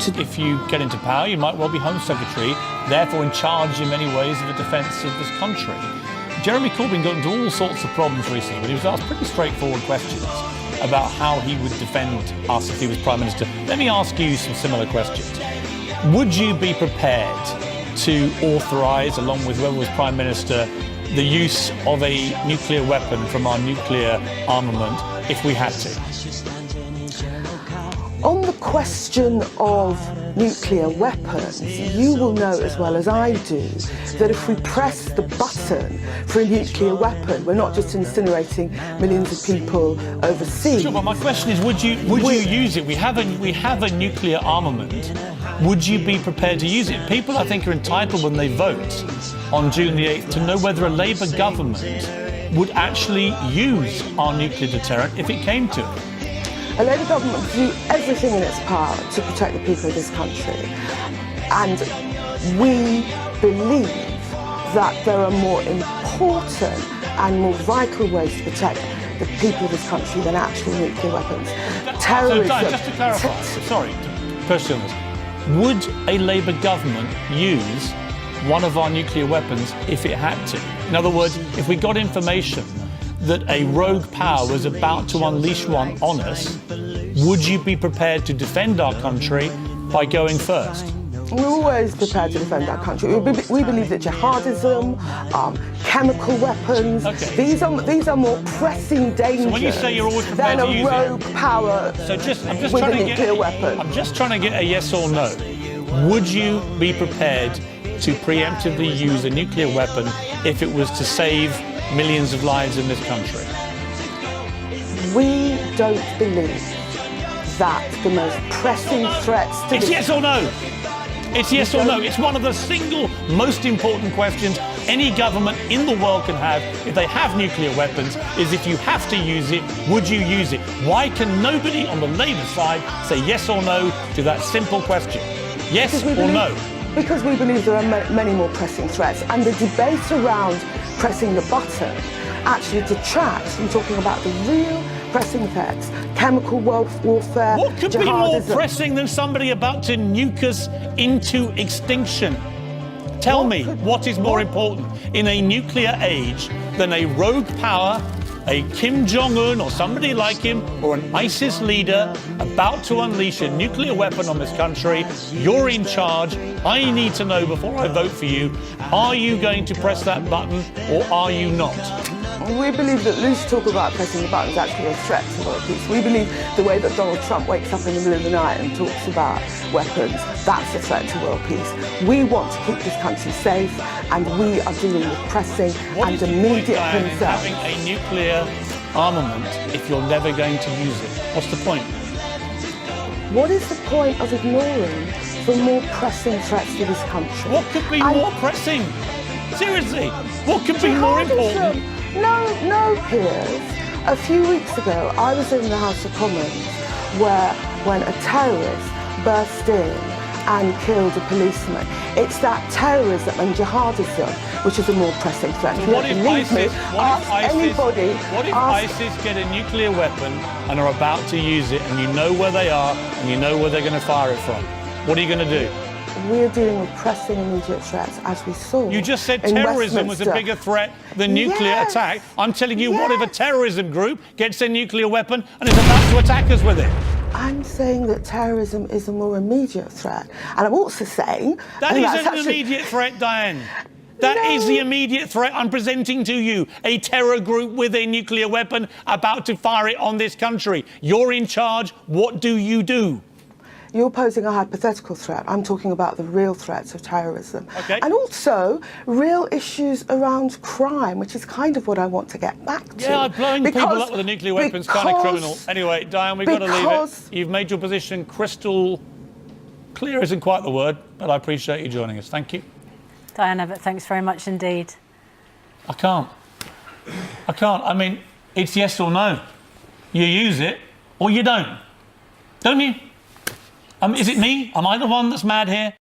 if you get into power, you might well be Home Secretary, therefore in charge in many ways of the defence of this country. Jeremy Corbyn got into all sorts of problems recently, but he was asked pretty straightforward questions about how he would defend us if he was Prime Minister. Let me ask you some similar questions. Would you be prepared to authorise, along with whoever was Prime Minister, the use of a nuclear weapon from our nuclear armament if we had to? On the question of nuclear weapons, you will know as well as I do that if we press the button for a nuclear weapon, we're not just incinerating millions of people overseas. Sure, but my question is, would you use it? We have a nuclear armament. Would you be prepared to use it? People, I think, are entitled when they vote on June the 8th to know whether a Labour government would actually use our nuclear deterrent if it came to it. A Labour government will do everything in its power to protect the people of this country. And we believe that there are more important and more vital ways to protect the people of this country than actual nuclear weapons. Terrorism... So, just to clarify, sorry, to push on this, would a Labour government use one of our nuclear weapons if it had to? In other words, if we got information that a rogue power was about to unleash one on us, would you be prepared to defend our country by going first? We're always prepared to defend our country. We believe that jihadism, chemical weapons, these are more pressing dangers so when you say you're always prepared than to use a rogue power with a nuclear weapon. I'm just trying to get a yes or no. Would you be prepared to preemptively use a nuclear weapon if it was to save millions of lives in this country? We don't believe that the most pressing threats to It's yes or no. It's yes or no. It's one of the single most important questions any government in the world can have if they have nuclear weapons, is if you have to use it, would you use it? Why can nobody on the Labour side say yes or no to that simple question? Yes or no? Because we believe there are many more pressing threats, and the debate around pressing the button actually detracts from talking about the real pressing threats: chemical warfare, What could jihadism. be more pressing than somebody about to nuke us into extinction? Tell me, what is more important in a nuclear age than a rogue power, a Kim Jong-un or somebody like him, or an ISIS leader about to unleash a nuclear weapon on this country? You're in charge. I need to know before I vote for you, are you going to press that button or are you not? We believe that loose talk about pressing the button is actually a threat to world peace. We believe the way that Donald Trump wakes up in the middle of the night and talks about weapons, that's a threat to world peace. We want to keep this country safe, and we are dealing with pressing and immediate concerns. Having a nuclear armament if you're never going to use it? What's the point? What is the point of ignoring the more pressing threats to this country? What could be more pressing? Seriously, what could be more important? No, Piers. A few weeks ago, I was in the House of Commons when a terrorist burst in and killed a policeman. It's that terrorism and jihadism which is a more pressing threat. What if ISIS get a nuclear weapon and are about to use it, and you know where they are and you know where they're going to fire it from? What are you going to do? We're dealing with pressing immediate threats, as we saw. You just said terrorism was a bigger threat than nuclear attack. I'm telling you, what if a terrorism group gets a nuclear weapon and is about to attack us with it? I'm saying that terrorism is a more immediate threat. And I'm also saying... That isn't an immediate threat, Diane. That is the immediate threat I'm presenting to you. A terror group with a nuclear weapon about to fire it on this country. You're in charge. What do you do? You're posing a hypothetical threat. I'm talking about the real threats of terrorism. Okay. And also real issues around crime, which is kind of what I want to get back to. Yeah, blowing people up with a nuclear weapon is kind of criminal. Anyway, Diane, we've got to leave it. You've made your position crystal clear, isn't quite the word, but I appreciate you joining us. Thank you. Diane Abbott, thanks very much indeed. I can't. I mean, it's yes or no. You use it or you don't. Don't you? Is it me? Am I the one that's mad here?